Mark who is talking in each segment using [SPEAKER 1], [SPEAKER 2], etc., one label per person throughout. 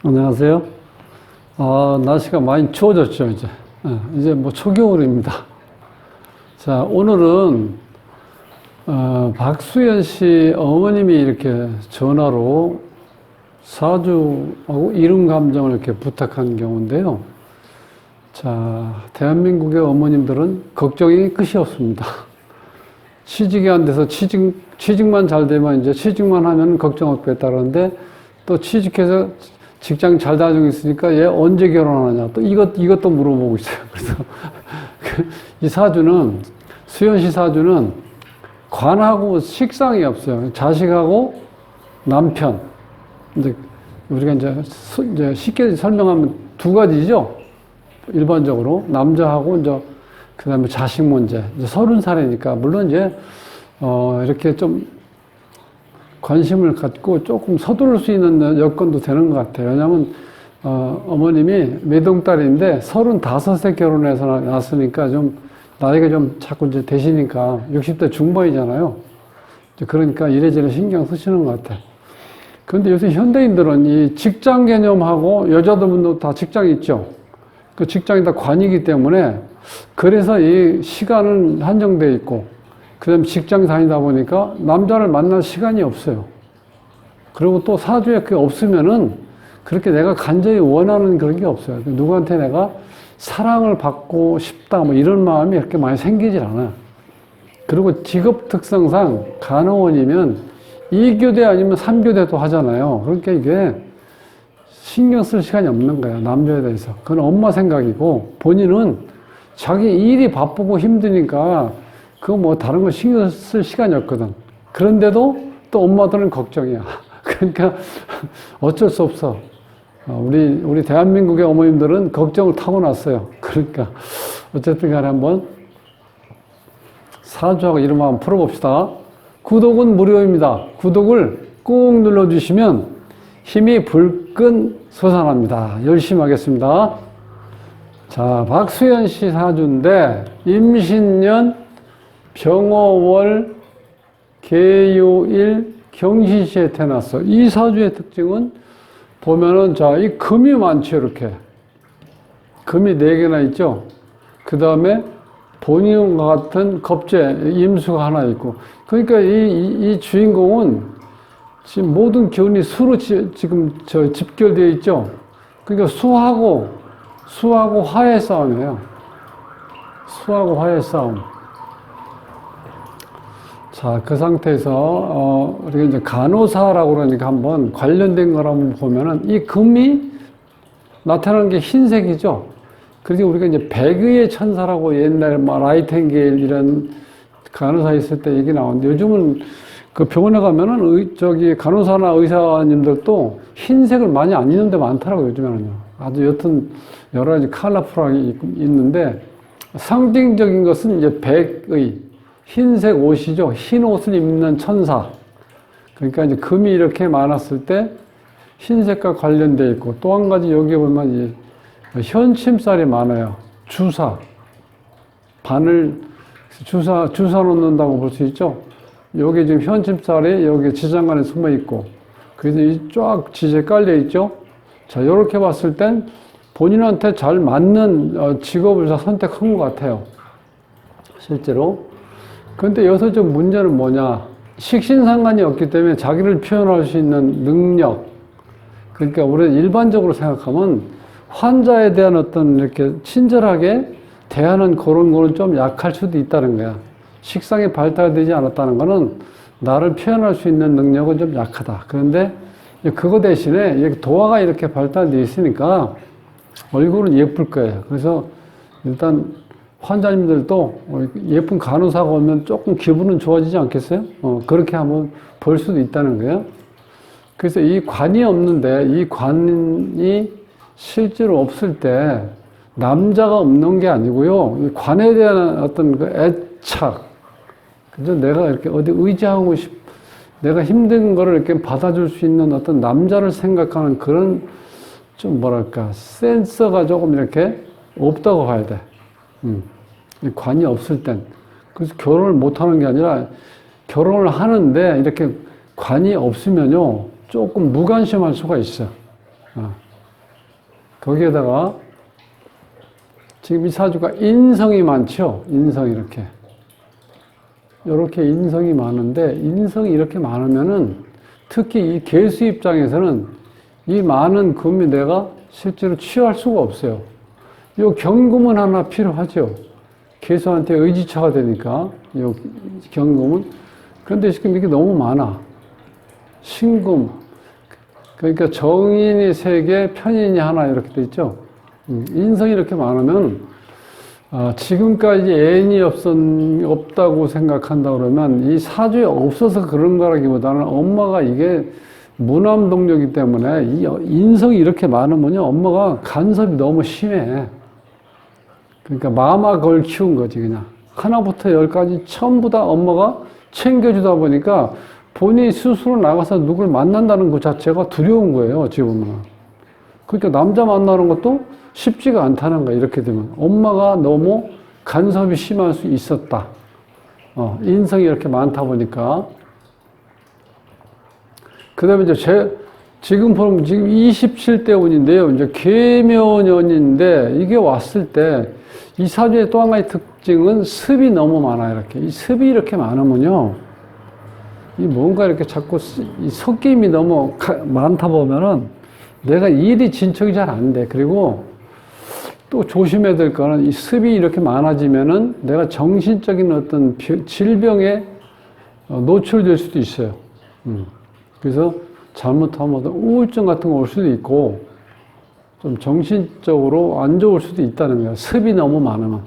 [SPEAKER 1] 안녕하세요. 날씨가 많이 추워졌죠, 이제. 이제 뭐 초겨울입니다. 자, 오늘은, 박수연 씨 어머님이 이렇게 전화로 사주하고 이름 감정을 이렇게 부탁한 경우인데요. 자, 대한민국의 어머님들은 걱정이 끝이 없습니다. 취직이 안 돼서 취직만 잘 되면 이제 취직만 하면 걱정 없겠다는데 또 취직해서 직장 잘 다니고 있으니까 얘 언제 결혼하냐 또 이것도 물어보고 있어요. 그래서 이 사주는 수연 씨 사주는 관하고 식상이 없어요. 자식하고 남편. 이제 우리가 이제 쉽게 설명하면 두 가지죠. 일반적으로 남자하고 이제 그다음에 자식 문제. 이제 30살이니까 물론 이제 이렇게 좀 관심을 갖고 조금 서두를 수 있는 여건도 되는 것 같아요. 왜냐하면 어머님이 외동딸인데 35세 결혼해서 낳았으니까 좀 나이가 좀 자꾸 이제 되시니까 60대 중반이잖아요. 그러니까 이래저래 신경 쓰시는 것 같아요. 그런데 요새 현대인들은 이 직장 개념하고 여자들도 다 직장이 있죠. 그 직장이 다 관이기 때문에 그래서 이 시간은 한정되어 있고 그 다음에 직장 다니다 보니까 남자를 만날 시간이 없어요. 그리고 또 사주에 그게 없으면은 그렇게 내가 간절히 원하는 그런 게 없어요. 누구한테 내가 사랑을 받고 싶다 뭐 이런 마음이 이렇게 많이 생기질 않아요. 그리고 직업 특성상 간호원이면 2교대 아니면 3교대도 하잖아요. 그러니까 이게 신경 쓸 시간이 없는 거예요. 남자에 대해서. 그건 엄마 생각이고 본인은 자기 일이 바쁘고 힘드니까 그거 뭐 다른 거 신경 쓸 시간이 없거든. 그런데도 또 엄마들은 걱정이야. 그러니까 어쩔 수 없어. 우리 대한민국의 어머님들은 걱정을 타고났어요. 그러니까 어쨌든 간에 한번 사주하고 이름 한번 풀어봅시다. 구독은 무료입니다. 구독을 꾹 눌러주시면 힘이 불끈 솟아납니다. 열심히 하겠습니다. 자, 박수연 씨 사주인데 임신년 병어월 개요일 경신시에 태어났어. 이 사주의 특징은 보면은 자, 이 금이 많죠, 이렇게. 금이 4개나 있죠. 그 다음에 본인과 같은 겁재, 임수가 하나 있고. 그러니까 이 주인공은 지금 모든 기운이 수로 지금 집결되어 있죠. 그러니까 수하고 화의 싸움이에요. 수하고 화의 싸움. 자, 그 상태에서, 우리가 이제 간호사라고 그러니까 한번 관련된 걸 한번 보면은 이 금이 나타나는 게 흰색이죠. 그래서 우리가 이제 백의의 천사라고 옛날에 라이텐게일 이런 간호사 있을 때 얘기 나오는데 요즘은 그 병원에 가면은 간호사나 의사님들도 흰색을 많이 안 입는 데 많더라고요, 요즘에는요. 아주 여튼 여러 가지 컬러풀하게 있는데 상징적인 것은 이제 백의. 흰색 옷이죠. 흰 옷을 입는 천사. 그러니까 이제 금이 이렇게 많았을 때 흰색과 관련되어 있고 또 한 가지 여기 보면 이제 현침살이 많아요. 주사. 주사 놓는다고 볼 수 있죠. 여기 지금 현침살이 여기 지장간에 숨어 있고 그래서 이 쫙 지지에 깔려 있죠. 자, 이렇게 봤을 땐 본인한테 잘 맞는 직업을 선택한 것 같아요. 실제로. 그런데 여기서 좀 문제는 뭐냐. 식신상관이 없기 때문에 자기를 표현할 수 있는 능력. 그러니까 우리는 일반적으로 생각하면 환자에 대한 어떤 이렇게 친절하게 대하는 그런 거는 좀 약할 수도 있다는 거야. 식상이 발달되지 않았다는 거는 나를 표현할 수 있는 능력은 좀 약하다. 그런데 그거 대신에 도화가 이렇게 발달되어 있으니까 얼굴은 예쁠 거예요. 그래서 일단 환자님들도 예쁜 간호사가 오면 조금 기분은 좋아지지 않겠어요? 그렇게 한번 볼 수도 있다는 거예요. 그래서 이 관이 없는데 이 관이 실제로 없을 때 남자가 없는 게 아니고요. 이 관에 대한 어떤 그 애착. 그죠? 내가 이렇게 어디 의지하고 내가 힘든 거를 이렇게 받아줄 수 있는 어떤 남자를 생각하는 그런 좀 뭐랄까, 센서가 조금 이렇게 없다고 봐야 돼. 관이 없을 땐. 그래서 결혼을 못 하는 게 아니라 결혼을 하는데 이렇게 관이 없으면요, 조금 무관심할 수가 있어요. 거기에다가 지금 이 사주가 인성이 많죠. 인성이 이렇게 인성이 많은데, 인성이 이렇게 많으면은 특히 이 개수 입장에서는 이 많은 금이 내가 실제로 취할 수가 없어요. 요 경금은 하나 필요하죠. 개수한테 의지처가 되니까, 요 경금은. 그런데 지금 이게 너무 많아. 신금. 그러니까 정인이 3개, 편인이 하나 이렇게 돼 있죠. 인성이 이렇게 많으면, 지금까지 애인이 없다고 생각한다 그러면 이 사주에 없어서 그런 거라기보다는 엄마가 이게 무남동력이기 때문에 이 인성이 이렇게 많으면요, 엄마가 간섭이 너무 심해. 그러니까 마마 걸 키운 거지, 그냥. 하나부터 10까지 전부 다 엄마가 챙겨주다 보니까 본인이 스스로 나가서 누굴 만난다는 것 자체가 두려운 거예요, 지금은. 그러니까 남자 만나는 것도 쉽지가 않다는 거야, 이렇게 되면. 엄마가 너무 간섭이 심할 수 있었다. 인성이 이렇게 많다 보니까. 그 다음에 이제 지금 보면 지금 27대 운인데요. 이제 계묘년인데 이게 왔을 때 이 사주의 또 하나의 특징은 습이 너무 많아요, 이렇게. 이 습이 이렇게 많으면요. 이 뭔가 이렇게 자꾸 이 섞임이 너무 많다 보면은 내가 일이 진척이 잘 안 돼. 그리고 또 조심해야 될 거는 이 습이 이렇게 많아지면은 내가 정신적인 어떤 질병에 노출될 수도 있어요. 그래서 잘못하면 우울증 같은 거 올 수도 있고 좀 정신적으로 안 좋을 수도 있다는 거예요. 습이 너무 많으면.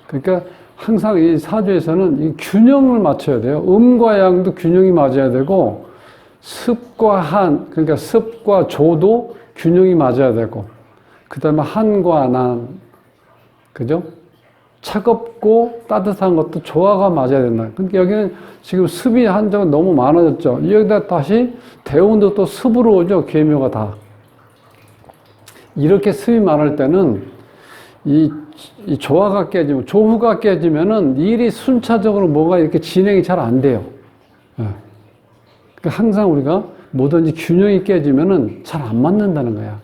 [SPEAKER 1] 그러니까 항상 이 사주에서는 이 균형을 맞춰야 돼요. 음과 양도 균형이 맞아야 되고 습과 한, 그러니까 습과 조도 균형이 맞아야 되고 그 다음에 한과 난, 그죠? 차갑고 따뜻한 것도 조화가 맞아야 된다. 그러니까 여기는 지금 습이 한정은 너무 많아졌죠. 여기다 다시 대운도 또 습으로 오죠. 계묘가 다. 이렇게 습이 많을 때는 이 조화가 깨지면, 조후가 깨지면은 일이 순차적으로 뭐가 이렇게 진행이 잘 안 돼요. 그러니까 항상 우리가 뭐든지 균형이 깨지면은 잘 안 맞는다는 거야.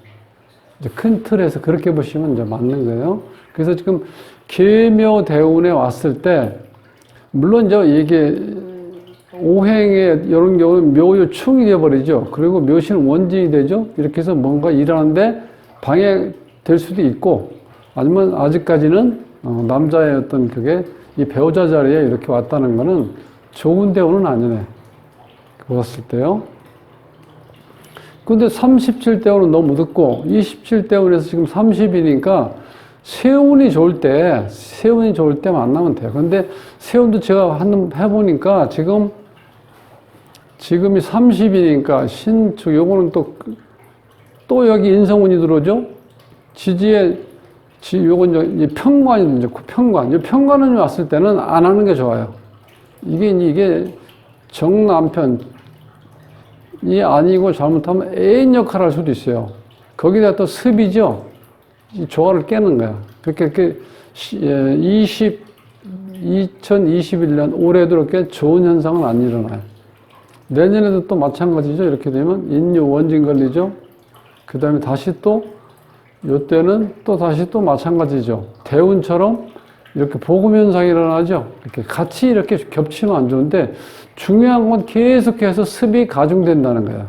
[SPEAKER 1] 이제 큰 틀에서 그렇게 보시면 이제 맞는 거예요. 그래서 지금 계묘 대운에 왔을 때, 물론 이게 오행에 이런 경우는 묘유충이 되어버리죠. 그리고 묘시는 원진이 되죠. 이렇게 해서 뭔가 일하는데 방해될 수도 있고, 아니면 아직까지는 남자의 어떤 그게 이 배우자 자리에 이렇게 왔다는 거는 좋은 대운은 아니네. 보았을 때요. 근데 37대운은 너무 늦고 27대운에서 지금 30이니까 세운이 좋을 때 만나면 돼요. 근데 세운도 제가 해보니까 지금이 30이니까 신축, 요거는 또 여기 인성운이 들어오죠? 요건 이제 편관이 이제 편관. 이 편관운이 왔을 때는 안 하는 게 좋아요. 이게 정남편이 아니고 잘못하면 애인 역할을 할 수도 있어요. 거기다 또 습이죠? 이 조화를 깨는 거야. 그렇게 2021년 올해도 이렇게 좋은 현상은 안 일어나요. 내년에도 또 마찬가지죠. 이렇게 되면 인유 원진 걸리죠. 그 다음에 다시 또 요때는 또 다시 또 마찬가지죠. 대운처럼 이렇게 복음 현상이 일어나죠. 이렇게 같이 이렇게 겹치면 안 좋은데 중요한 건 계속해서 습이 가중된다는 거야.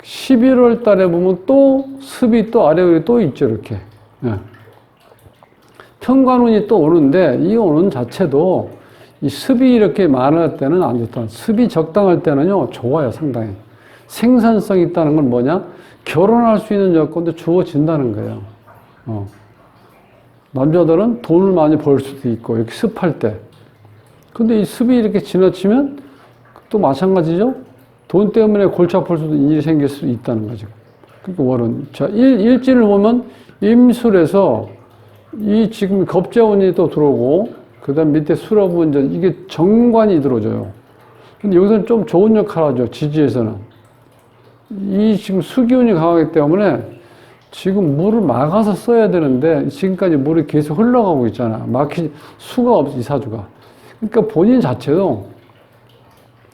[SPEAKER 1] 11월 달에 보면 또 습이 또 아래에 또 있죠. 이렇게. 편관운이 또 오는데 이 오는 자체도 이 습이 이렇게 많을 때는 안 좋다. 습이 적당할 때는요, 좋아요, 상당히. 생산성이 있다는 건 뭐냐? 결혼할 수 있는 여건도 주어진다는 거예요. 남자들은 돈을 많이 벌 수도 있고, 이렇게 습할 때. 근데 이 습이 이렇게 지나치면 또 마찬가지죠? 돈 때문에 골치 아플 수도 일이 생길 수 있다는 거죠. 그러니까 월은. 자, 일진을 보면 임술에서 이 지금 겁재운이 또 들어오고, 그 다음 밑에 수럽은 이게 정관이 들어줘요. 근데 여기서는 좀 좋은 역할을 하죠. 지지에서는. 이 지금 수기운이 강하기 때문에 지금 물을 막아서 써야 되는데 지금까지 물이 계속 흘러가고 있잖아. 수가 없어, 이 사주가. 그러니까 본인 자체도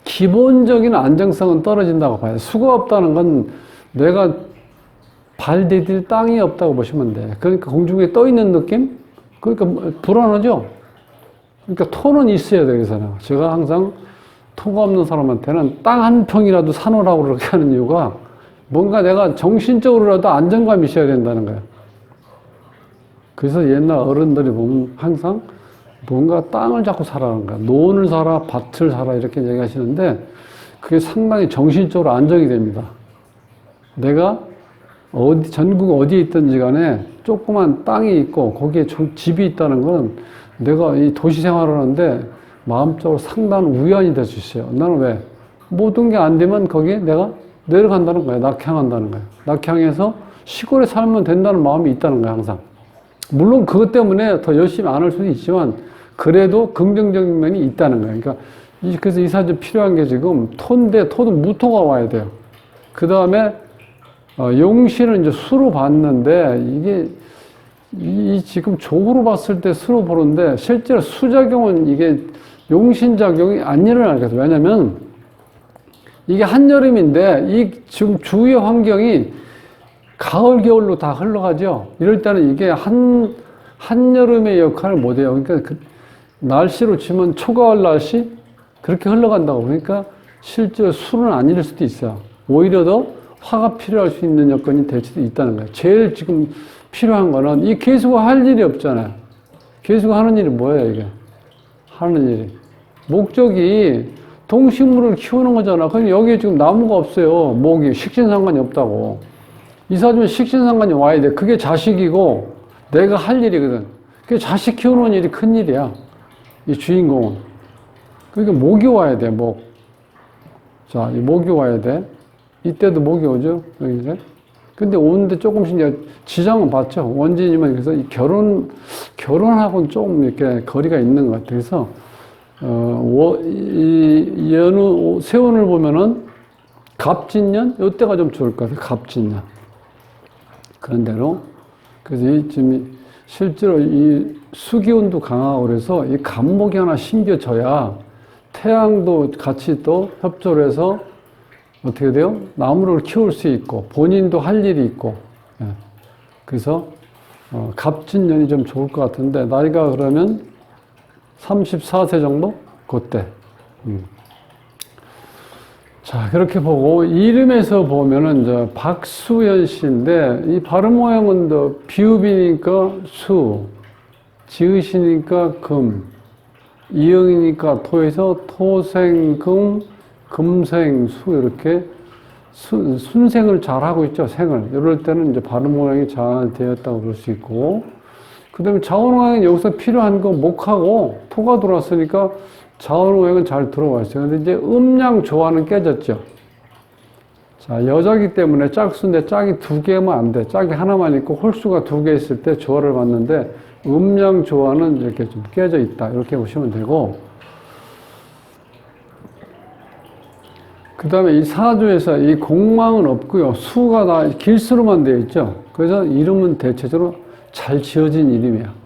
[SPEAKER 1] 기본적인 안정성은 떨어진다고 봐요. 수가 없다는 건 내가 발 디딜 땅이 없다고 보시면 돼. 그러니까 공중에 떠 있는 느낌? 그러니까 불안하죠? 그러니까 토는 있어야 돼, 그래서는. 제가 항상 토가 없는 사람한테는 땅 한 평이라도 사놓으라고 그렇게 하는 이유가 뭔가 내가 정신적으로라도 안정감이 있어야 된다는 거예요. 그래서 옛날 어른들이 보면 항상 뭔가 땅을 잡고 사라는 거야. 논을 사라, 밭을 사라 이렇게 얘기하시는데 그게 상당히 정신적으로 안정이 됩니다. 내가 전국 어디에 있든지 간에 조그만 땅이 있고 거기에 집이 있다는 건 내가 이 도시 생활을 하는데 마음적으로 상당한 우연이 될 수 있어요. 나는 왜? 모든 게 안 되면 거기에 내가 내려간다는 거예요. 낙향한다는 거예요. 낙향해서 시골에 살면 된다는 마음이 있다는 거예요, 항상. 물론 그것 때문에 더 열심히 안 할 수도 있지만 그래도 긍정적인 면이 있다는 거예요. 그러니까 그래서 이 사주 필요한 게 지금 토인데 토도 무토가 와야 돼요. 그 다음에 용신은 이제 수로 봤는데 이게 지금 조으로 봤을 때 수로 보는데 실제로 수작용은 이게 용신작용이 안 일어나겠어요. 왜냐면 이게 한여름인데 이 지금 주위의 환경이 가을, 겨울로 다 흘러가죠. 이럴 때는 이게 한여름의 역할을 못해요. 그러니까 그 날씨로 치면 초가을 날씨? 그렇게 흘러간다고. 그러니까 실제로 수는 아닐 수도 있어요. 오히려 더 화가 필요할 수 있는 여건이 될 수도 있다는 거예요. 제일 지금 필요한 거는 이 개수가 할 일이 없잖아요. 개수가 하는 일이 뭐예요, 이게? 하는 일이. 목적이 동식물을 키우는 거잖아. 근데 여기에 지금 나무가 없어요. 목이 식신상관이 없다고. 이 사주면 식신상관이 와야 돼. 그게 자식이고 내가 할 일이거든. 그게 자식 키우는 일이 큰 일이야. 이 주인공은. 그러니까 목이 와야 돼, 목. 자, 이 목이 와야 돼. 이때도 목이 오죠? 여기서. 근데 오는데 조금씩 이제 지장은 받죠. 원진이면 그래서 이 결혼하고는 조금 이렇게 거리가 있는 것 같아요. 그래서, 이 세운을 보면은 갑진년? 이때가 좀 좋을 것 같아요. 갑진년. 그런 대로. 그래서 지금 실제로 이 수기운도 강하고 그래서 이 갑목이 하나 심겨져야 태양도 같이 또 협조를 해서 어떻게 돼요? 나무를 키울 수 있고 본인도 할 일이 있고. 예. 그래서 갑진년이 좀 좋을 것 같은데 나이가 그러면 34세 정도? 그때. 자, 그렇게 보고, 이름에서 보면은, 박수연 씨인데, 이 발음 모양은 비읍이니까 수, 지읒이니까 금, 이응이니까 토에서 토생금, 금생수, 이렇게 순생을 잘 하고 있죠, 생을. 이럴 때는 이제 발음 모양이 잘 되었다고 볼 수 있고, 그 다음에 자원왕은 여기서 필요한 거 목하고 토가 들어왔으니까 자원왕은 잘 들어와 있어요. 근데 이제 음양 조화는 깨졌죠. 자, 여자기 때문에 짝수인데 짝이 두 개면 안 돼. 짝이 하나만 있고 홀수가 두 개 있을 때 조화를 봤는데 음양 조화는 이렇게 좀 깨져 있다. 이렇게 보시면 되고. 그 다음에 이 사주에서 이 공망은 없고요. 수가 다 길수로만 되어 있죠. 그래서 이름은 대체적으로 잘 지어진 이름이야.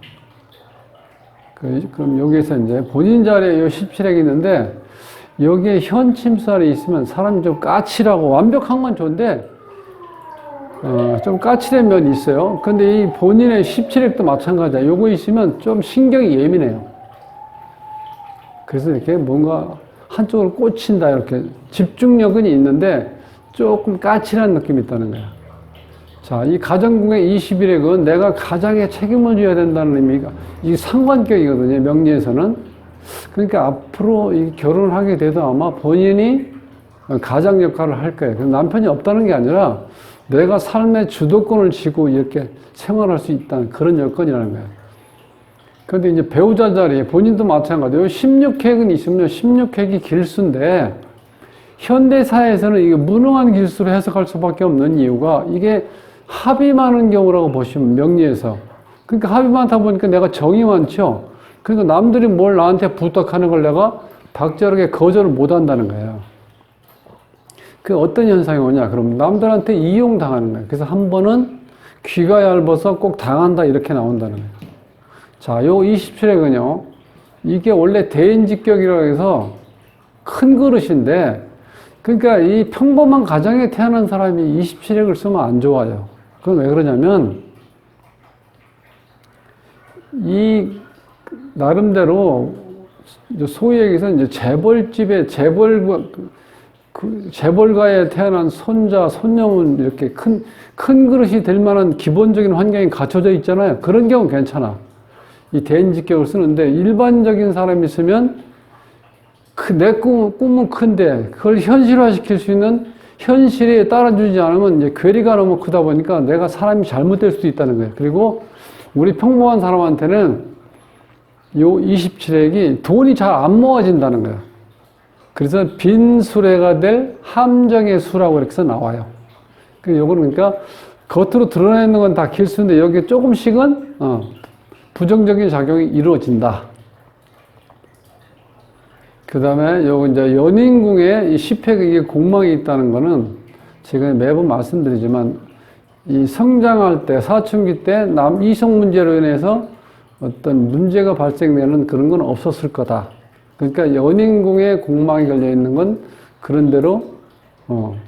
[SPEAKER 1] 그럼 여기에서 이제 본인 자리에 17핵이 있는데 여기에 현침살이 있으면 사람이 좀 까칠하고 완벽한 건 좋은데 좀 까칠한 면이 있어요. 근데 이 본인의 17핵도 마찬가지야. 요거 있으면 좀 신경이 예민해요. 그래서 이렇게 뭔가 한쪽으로 꽂힌다 이렇게 집중력은 있는데 조금 까칠한 느낌이 있다는 거야. 자, 이 가정궁의 21핵은 내가 가장에 책임을 져야 된다는 의미가, 이 상관격이거든요, 명리에서는. 그러니까 앞으로 이 결혼을 하게 돼도 아마 본인이 가장 역할을 할 거예요. 남편이 없다는 게 아니라 내가 삶의 주도권을 쥐고 이렇게 생활할 수 있다는 그런 여건이라는 거예요. 그런데 이제 배우자 자리에 본인도 마찬가지예요. 16핵은 있으면 16핵이 길수인데, 현대사회에서는 이게 무능한 길수로 해석할 수밖에 없는 이유가 이게 합이 많은 경우라고 보시면 명리에서. 그러니까 합이 많다 보니까 내가 정이 많죠. 그러니까 남들이 뭘 나한테 부탁하는 걸 내가 박절하게 거절을 못 한다는 거예요. 그 어떤 현상이 오냐? 그럼 남들한테 이용당하는 거예요. 그래서 한 번은 귀가 얇아서 꼭 당한다 이렇게 나온다는 거예요. 자, 요 27핵은요. 이게 원래 대인직격이라고 해서 큰 그릇인데, 그러니까 이 평범한 가정에 태어난 사람이 27핵을 쓰면 안 좋아요. 그건 왜 그러냐면, 이, 나름대로, 소위 얘기해서 이제 재벌집에, 재벌가에 태어난 손자, 손녀는 이렇게 큰 그릇이 될 만한 기본적인 환경이 갖춰져 있잖아요. 그런 경우는 괜찮아. 이 대인직격을 쓰는데, 일반적인 사람이 있으면, 내 꿈은 큰데, 그걸 현실화시킬 수 있는 현실에 따라주지 않으면 이제 괴리가 너무 크다 보니까 내가 사람이 잘못될 수도 있다는 거예요. 그리고 우리 평범한 사람한테는 요 27액이 돈이 잘 안 모아진다는 거예요. 그래서 빈수레가 될 함정의 수라고 이렇게 해서 나와요. 요거는 그러니까 겉으로 드러내는 건 다 길수인데 여기에 조금씩은 부정적인 작용이 이루어진다. 그 다음에 요거 이제 연인궁에 이 10획의 공망이 있다는 거는 제가 매번 말씀드리지만 이 성장할 때, 사춘기 때 이성 문제로 인해서 어떤 문제가 발생되는 그런 건 없었을 거다. 그러니까 연인궁에 공망이 걸려 있는 건 그런 대로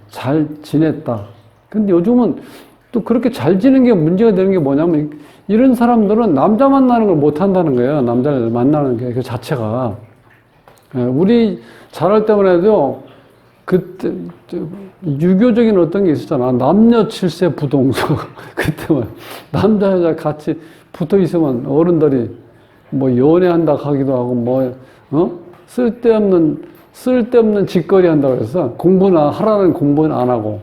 [SPEAKER 1] 잘 지냈다. 근데 요즘은 또 그렇게 잘 지는 게 문제가 되는 게 뭐냐면 이런 사람들은 남자 만나는 걸 못 한다는 거예요. 남자를 만나는 게 그 자체가. 우리 자랄 때만 해도 그때 유교적인 어떤 게 있었잖아. 남녀 칠세 부동서. 그때만 남자 여자 같이 붙어 있으면 어른들이 뭐 연애한다 하기도 하고 쓸데없는 짓거리 한다고 해서 공부나 하라는 공부는 안 하고.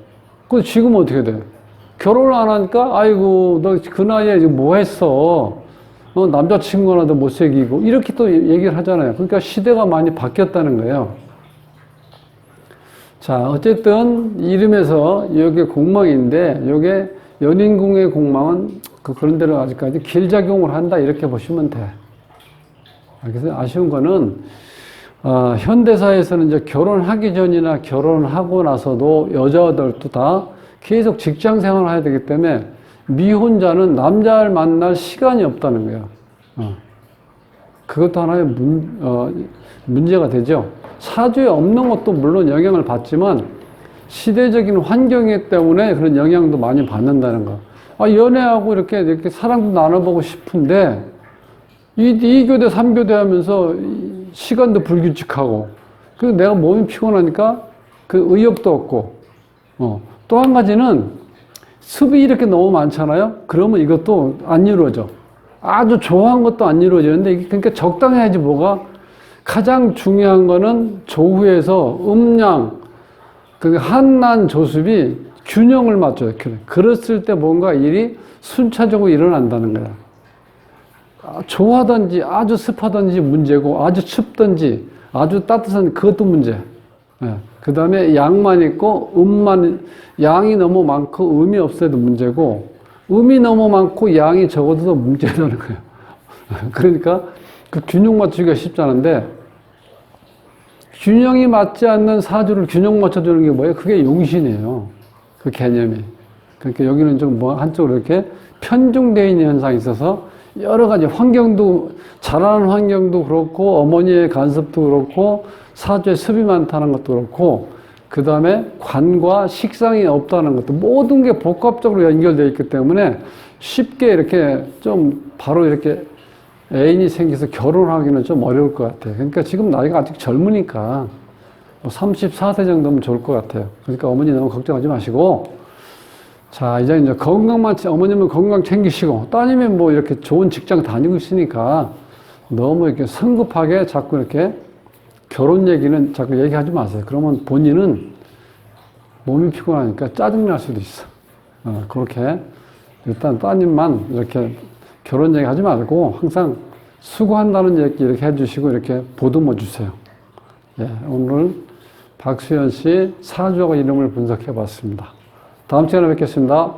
[SPEAKER 1] 그 지금 어떻게 돼? 결혼을 안 하니까 아이고 너 그 나이에 지금 뭐 했어? 남자친구 하나도 못 사귀고 이렇게 또 얘기를 하잖아요. 그러니까 시대가 많이 바뀌었다는 거예요. 자, 어쨌든 이름에서 여기 공망인데 요게 연인궁의 공망은 그런 대로 아직까지 길작용을 한다 이렇게 보시면 돼. 그래서 아쉬운 거는 현대사에서는 이제 결혼하기 전이나 결혼하고 나서도 여자들도 다 계속 직장 생활을 해야 되기 때문에 미혼자는 남자를 만날 시간이 없다는 거예요. 그것도 하나의 문제가 되죠. 사주에 없는 것도 물론 영향을 받지만 시대적인 환경 때문에 그런 영향도 많이 받는다는 거. 연애하고 이렇게 사랑도 나눠보고 싶은데 2교대, 3교대 하면서 시간도 불규칙하고 그래서 내가 몸이 피곤하니까 그 의욕도 없고 또 한 가지는 습이 이렇게 너무 많잖아요. 그러면 이것도 안 이루어져. 아주 좋아한 것도 안 이루어지는데 이게 그러니까 적당해야지 뭐가 가장 중요한 거는 조후에서 음양 그 한난 조습이 균형을 맞춰요. 그랬을 때 뭔가 일이 순차적으로 일어난다는 거야. 좋아하든지 아주 습하든지 문제고 아주 춥든지 아주 따뜻한 그것도 문제. 그 다음에 양만 있고 양이 너무 많고 음이 없어도 문제고 음이 너무 많고 양이 적어도 문제라는 거예요. 그러니까 그 균형 맞추기가 쉽지 않은데 균형이 맞지 않는 사주를 균형 맞춰주는 게 뭐예요? 그게 용신이에요. 그 개념이. 그러니까 여기는 좀 한쪽으로 이렇게 편중되어 있는 현상이 있어서 여러 가지 환경도 자라는 환경도 그렇고 어머니의 간섭도 그렇고 사주에 습이 많다는 것도 그렇고 그 다음에 관과 식상이 없다는 것도 모든 게 복합적으로 연결되어 있기 때문에 쉽게 이렇게 좀 바로 이렇게 애인이 생겨서 결혼하기는 좀 어려울 것 같아요. 그러니까 지금 나이가 아직 젊으니까 34세 정도면 좋을 것 같아요. 그러니까 어머니 너무 걱정하지 마시고 자 이제 건강만 어머님은 건강 챙기시고 따님은 뭐 이렇게 좋은 직장 다니고 있으니까 너무 이렇게 성급하게 자꾸 이렇게 결혼 얘기는 자꾸 얘기하지 마세요. 그러면 본인은 몸이 피곤하니까 짜증날 수도 있어. 그렇게 일단 따님만 이렇게 결혼 얘기 하지 말고 항상 수고한다는 얘기 이렇게 해주시고 이렇게 보듬어 주세요. 예, 오늘 박수현 씨 사주하고 이름을 분석해 봤습니다. 다음 시간에 뵙겠습니다.